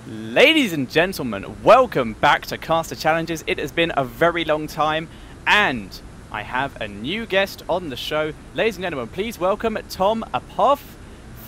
Ladies and gentlemen, welcome back to Caster Challenges. It has been a very long time, and I have a new guest on the show. Ladies and gentlemen, please welcome Tom Apoth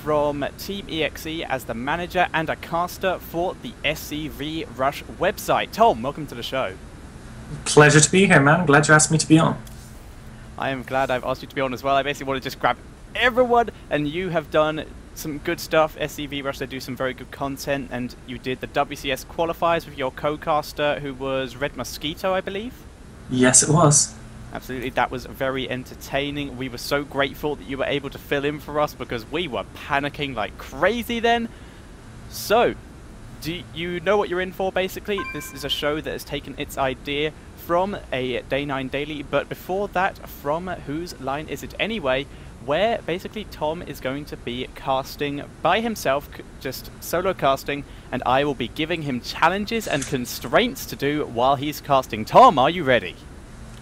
from Team EXE as the manager and a caster for the SCV Rush website. Tom, welcome to the show. Pleasure to be here, man. Glad you asked me to be on. I am glad I've asked you to be on as well. I basically want to just grab everyone, and you have done some good stuff. SCV Rush, they do some very good content, and you did the WCS qualifiers with your co-caster who was Red Mosquito, I believe? Yes, it was. Absolutely, that was very entertaining. We were so grateful that you were able to fill in for us because we were panicking like crazy then. So, do you know what you're in for, basically? This is a show that has taken its idea from a Day 9 Daily, but before that, from Whose Line Is It Anyway?, where basically Tom is going to be casting by himself, just solo casting, and I will be giving him challenges and constraints to do while he's casting. Tom, are you ready?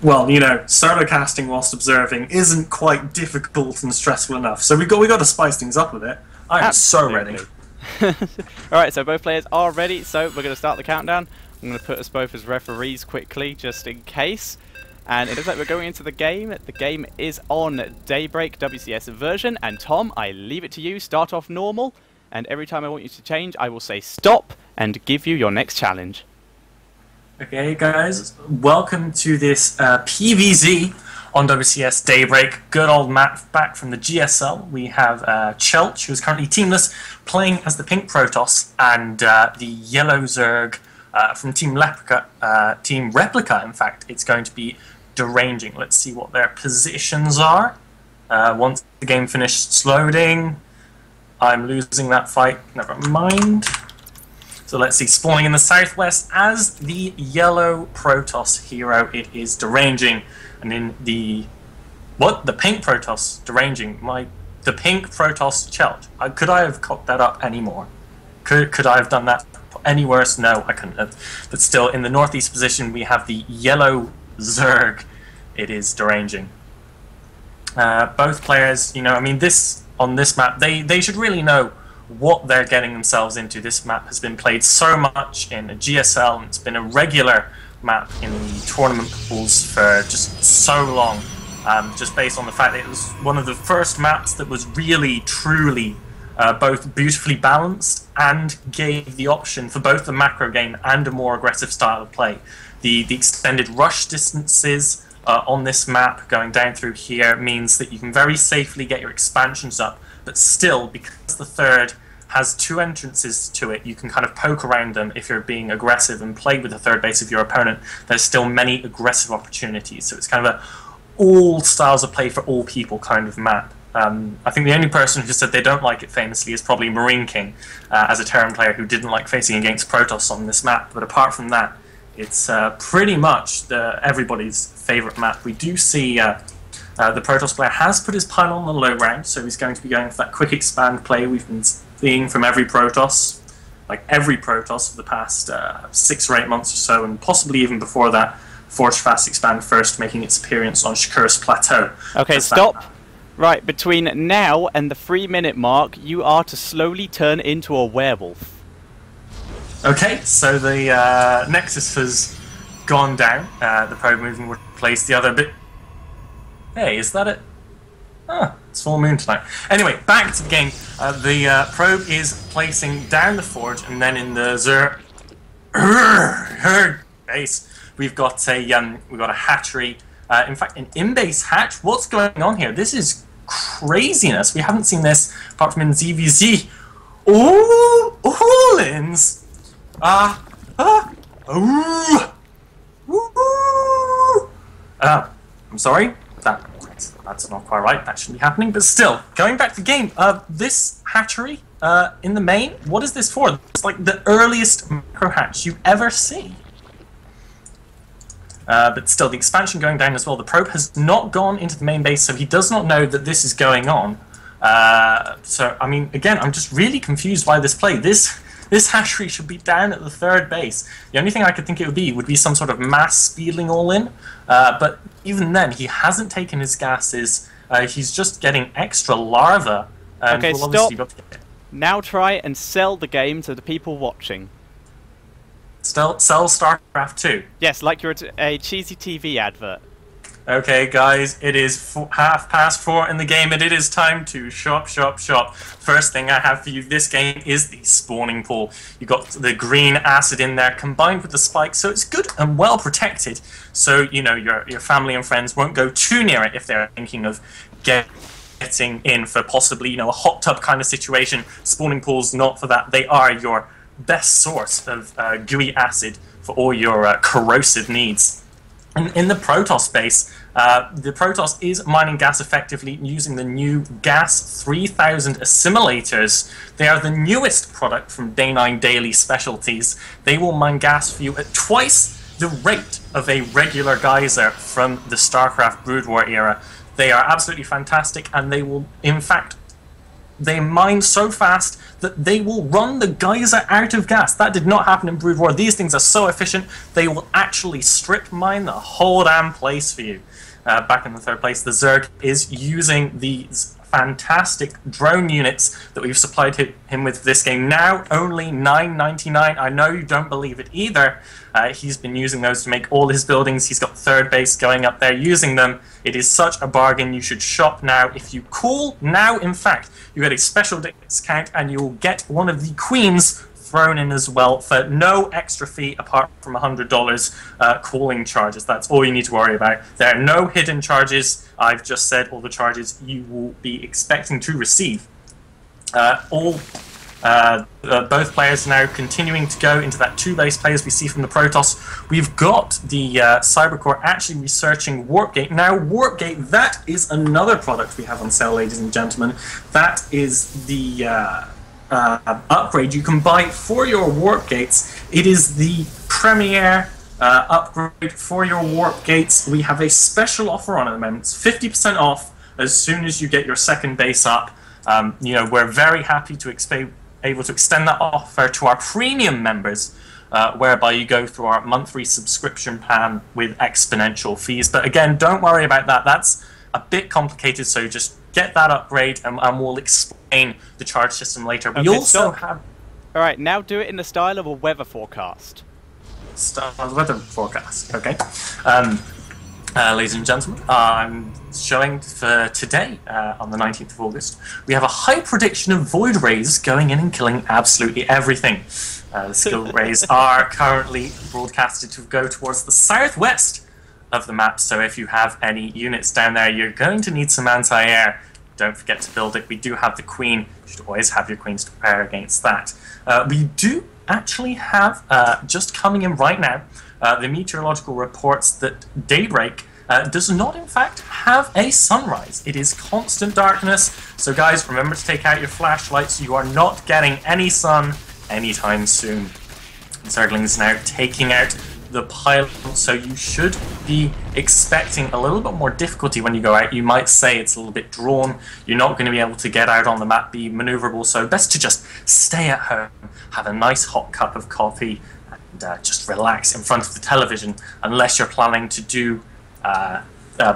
Well, you know, solo casting whilst observing isn't quite difficult and stressful enough, so we got to spice things up with it. I am so ready. Alright, so both players are ready, so we're going to start the countdown. I'm going to put us both as referees quickly, just in case. And it looks like we're going into the game. The game is on Daybreak WCS version. And Tom, I leave it to you. Start off normal. And every time I want you to change, I will say stop and give you your next challenge. Okay, guys. Welcome to this PVZ on WCS Daybreak. Good old map back from the GSL. We have Chelch, who is currently teamless, playing as the Pink Protoss, and the Yellow Zerg from Team Replica, in fact. It's going to be deranging. Let's see what their positions are. Once the game finished loading, I'm losing that fight. Never mind. So let's see. Spawning in the southwest as the Yellow Protoss hero, it is deranging. And in the... What? The Pink Protoss deranging. The Pink Protoss Chelch. Could I have cocked that up any more? Could I have done that any worse? No, I couldn't have. But still, in the northeast position, we have the Yellow Zerg. It is deranging. Both players, you know, I mean, on this map, they should really know what they're getting themselves into. This map has been played so much in a GSL, and it's been a regular map in the tournament pools for just so long. Just based on the fact that it was one of the first maps that was really, truly both beautifully balanced and gave the option for both the macro game and a more aggressive style of play. The extended rush distances on this map going down through here means that you can very safely get your expansions up, but still, because the third has two entrances to it, you can kind of poke around them if you're being aggressive and play with the third base of your opponent. There's still many aggressive opportunities, so it's kind of a all styles of play for all people kind of map. I think the only person who said they don't like it famously is probably Marine King, as a Terran player who didn't like facing against Protoss on this map. But apart from that, it's pretty much everybody's favourite map. We do see the Protoss player has put his pile on the low ground, so he's going to be going for that quick expand play we've been seeing from every Protoss, like every Protoss for the past 6 or 8 months or so, and possibly even before that. Forge Fast Expand first, making its appearance on Shakuris Plateau. Okay, stop. Right, between now and the 3-minute mark, you are to slowly turn into a werewolf. Okay, so the Nexus has gone down. The probe moving will replace the other bit. Hey, is that it? Ah, it's full moon tonight. Anyway, back to the game. The probe is placing down the forge, and then in the Zerg base, we've got a hatchery. In fact, an in-base hatch. What's going on here? This is craziness. We haven't seen this apart from in ZVZ. Oh, Lins. I'm sorry. That's not quite right. That shouldn't be happening. But still, going back to the game. This hatchery in the main. What is this for? It's like the earliest macro hatch you ever see. But still, the expansion going down as well. The probe has not gone into the main base, so he does not know that this is going on. So, I mean, again, I'm just really confused by this play. This hatchery should be down at the third base. The only thing I could think it would be some sort of mass speedling all-in. But even then, he hasn't taken his gases. He's just getting extra larva. Okay, stop. Now try and sell the game to the people watching. sell StarCraft 2. Yes, like you're at a cheesy TV advert. Okay, guys, it is 4:30 in the game, and it is time to shop, shop, shop. First thing I have for you this game is the spawning pool. You got the green acid in there combined with the spike, so it's good and well protected. So you know your family and friends won't go too near it if they're thinking of getting in for possibly a hot tub kind of situation. Spawning pools not for that. They are your best source of gooey acid for all your corrosive needs. And in the Protoss base, the Protoss is mining gas effectively using the new Gas 3000 assimilators. They are the newest product from Day 9 Daily Specialties. They will mine gas for you at twice the rate of a regular geyser from the StarCraft Brood War era. They are absolutely fantastic, and they will, in fact, they mine so fast that they will run the geyser out of gas. That did not happen in Brood War. These things are so efficient, they will actually strip mine the whole damn place for you. Back in the third place, the Zerg is using these fantastic drone units that we've supplied him with this game. Now only $9.99. I know you don't believe it either. He's been using those to make all his buildings. He's got third base going up there using them. It is such a bargain. You should shop now. If you call now, in fact, you get a special discount and you will get one of the queens thrown in as well for no extra fee apart from $100 calling charges. That's all you need to worry about. There are no hidden charges. I've just said all the charges you will be expecting to receive. Both players now continuing to go into that two-base play as we see from the Protoss. We've got the Cybercore actually researching Warpgate. Now Warpgate, that is another product we have on sale, ladies and gentlemen. That is the upgrade you can buy for your warp gates. It is the premier upgrade for your warp gates. We have a special offer on at the moment. It's 50% off as soon as you get your second base up. We're very happy to able to extend that offer to our premium members, whereby you go through our monthly subscription plan with exponential fees. But again, don't worry about that. That's a bit complicated, so just get that upgrade, and we'll explain the charge system later. We also have... Alright, now do it in the style of a weather forecast. Style of weather forecast, okay. Ladies and gentlemen, I'm showing for today, on the 19th of August, we have a high prediction of void rays going in and killing absolutely everything. The skill rays are currently broadcasted to go towards the southwest of the map, so if you have any units down there, you're going to need some anti-air. Don't forget to build it. We do have the Queen. You should always have your Queens to prepare against that. We do actually have, just coming in right now, the meteorological reports that daybreak does not, in fact, have a sunrise. It is constant darkness. So, guys, remember to take out your flashlights. You are not getting any sun anytime soon. Zerglings now taking out the pilot, so you should be expecting a little bit more difficulty when you go out. You might say it's a little bit drawn. You're not going to be able to get out on the map, be maneuverable. So best to just stay at home, have a nice hot cup of coffee, and just relax in front of the television, unless you're planning to do a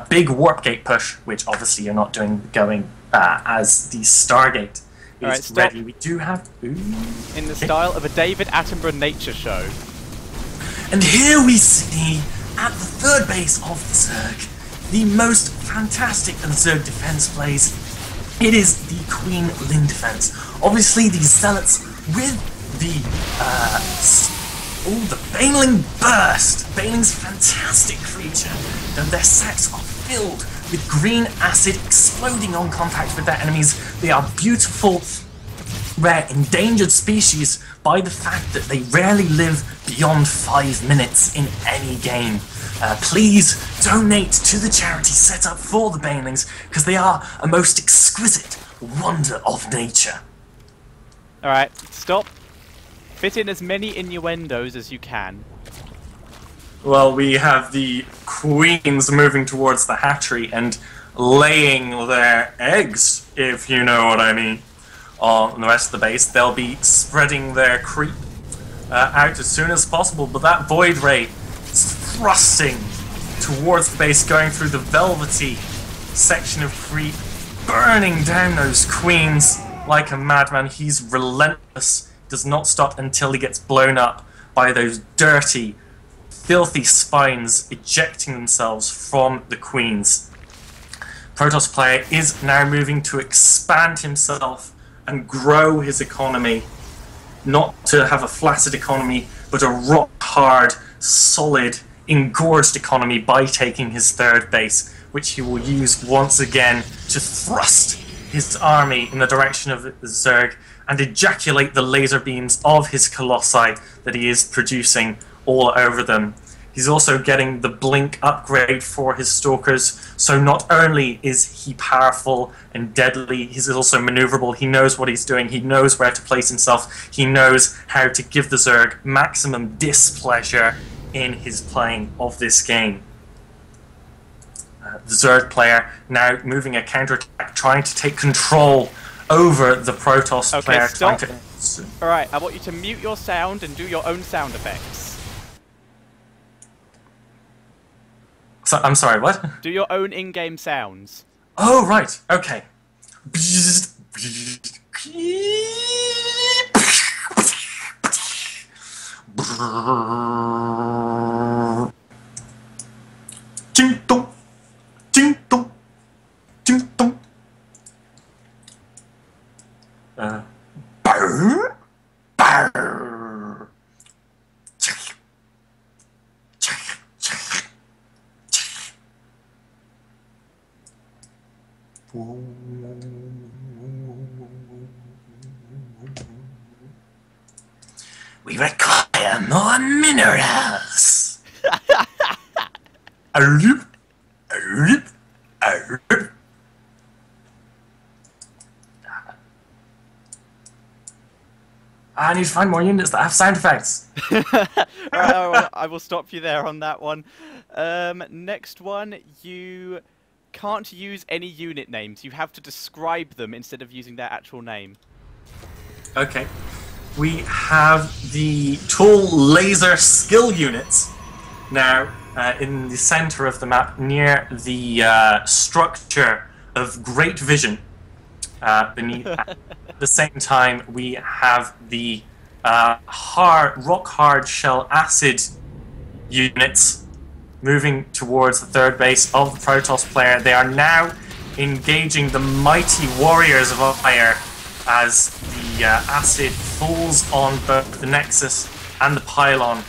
big warp gate push, which obviously you're not going as the Stargate is ready. We do have in the style of a David Attenborough nature show. And here we see, at the third base of the Zerg, the most fantastic of Zerg defense plays. It is the Queen Lin defense. Obviously, these zealots with the Baneling Burst. Baneling's a fantastic creature, and their sacks are filled with green acid exploding on contact with their enemies. They are beautiful, rare, endangered species by the fact that they rarely live beyond 5 minutes in any game. Please donate to the charity set up for the Banelings, because they are a most exquisite wonder of nature. Alright, stop. Fit in as many innuendos as you can. Well, we have the queens moving towards the hatchery and laying their eggs, if you know what I mean. On the rest of the base, they'll be spreading their creep out as soon as possible, but that void ray is thrusting towards the base, going through the velvety section of creep, burning down those queens like a madman. He's relentless, does not stop until he gets blown up by those dirty, filthy spines ejecting themselves from the queens. Protoss player is now moving to expand himself and grow his economy, not to have a flaccid economy, but a rock-hard, solid, engorged economy by taking his third base, which he will use once again to thrust his army in the direction of the Zerg and ejaculate the laser beams of his colossi that he is producing all over them. He's also getting the blink upgrade for his stalkers, so not only is he powerful and deadly, he's also maneuverable. He knows what he's doing, he knows where to place himself, he knows how to give the Zerg maximum displeasure in his playing of this game. The Zerg player now moving a counterattack, trying to take control over the Protoss player. Stop. Alright, I want you to mute your sound and do your own sound effects. So, I'm sorry, what? Do your own in-game sounds. Oh, right, okay. Ding dong, ding dong, ding dong. Brr, brr. We require more minerals. I need to find more units that have sound effects. Right, I will stop you there on that one. Next one, you can't use any unit names. You have to describe them instead of using their actual name. Okay. We have the tall laser skill units now in the center of the map near the structure of Great Vision. Beneath. At the same time, we have the rock-hard shell acid units moving towards the third base of the Protoss player. They are now engaging the mighty warriors of fire as the acid falls on both the Nexus and the pylon,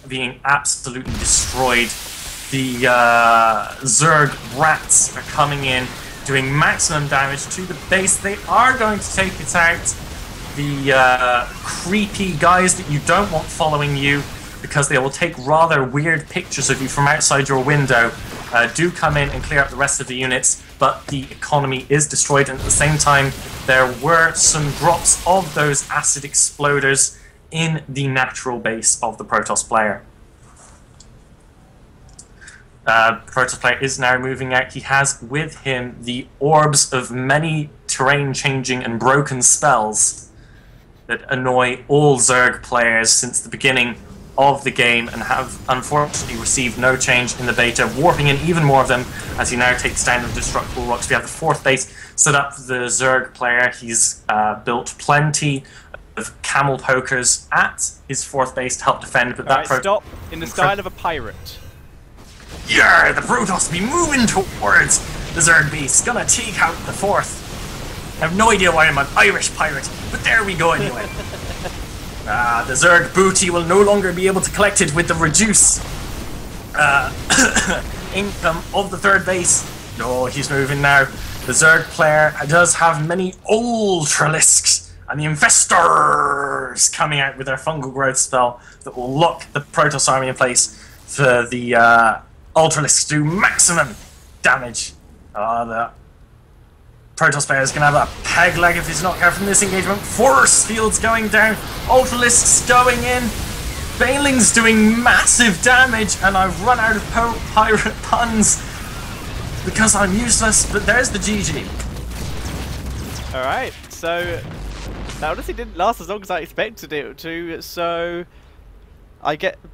being absolutely destroyed. The Zerg rats are coming in, doing maximum damage to the base. They are going to take it out. The creepy guys that you don't want following you, because they will take rather weird pictures of you from outside your window, do come in and clear up the rest of the units, but the economy is destroyed, and at the same time there were some drops of those acid exploders in the natural base of the Protoss player. Protoss player is now moving out. He has with him the orbs of many terrain-changing and broken spells that annoy all Zerg players since the beginning of the game and have unfortunately received no change in the beta, warping in even more of them as he now takes down the destructible rocks. We have the fourth base set up for the Zerg player. He's built plenty of camel pokers at his fourth base to help defend, but that stop in the style of a pirate. Yeah, the Protoss be moving towards the Zerg base, gonna take out the fourth. I have no idea why I'm an Irish pirate, but there we go anyway. The Zerg booty will no longer be able to collect it with the reduce income of the third base. No, he's moving now. The Zerg player does have many Ultralisks, and the Investors coming out with their fungal growth spell that will lock the Protoss army in place for the Ultralisks to do maximum damage. The Protoss player is going to have a peg leg if he's not careful from this engagement. Force fields going down, Ultralisks going in, Baneling's doing massive damage, and I've run out of pirate puns because I'm useless, but there's the GG. Alright, so that honestly didn't last as long as I expected it to, so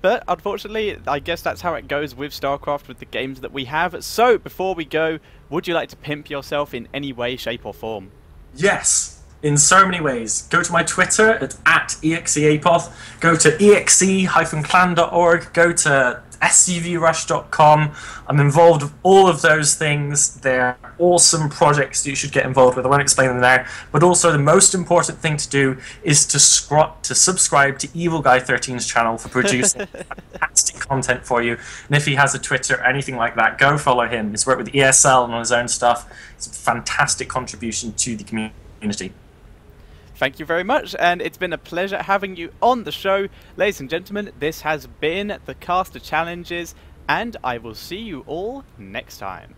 but unfortunately, I guess that's how it goes with StarCraft, with the games that we have. So, before we go, would you like to pimp yourself in any way, shape or form? Yes. in so many ways. Go to my Twitter at @exeapoth. Go to exe-clan.org. Go to scvrush.com. I'm involved with all of those things. They're awesome projects that you should get involved with. I won't explain them there. But also the most important thing to do is to subscribe to Evil Guy 13's channel for producing fantastic content for you. And if he has a Twitter or anything like that, go follow him. He's worked with ESL and on his own stuff. It's a fantastic contribution to the community. Thank you very much, and it's been a pleasure having you on the show. Ladies and gentlemen, this has been the Caster Challenges, and I will see you all next time.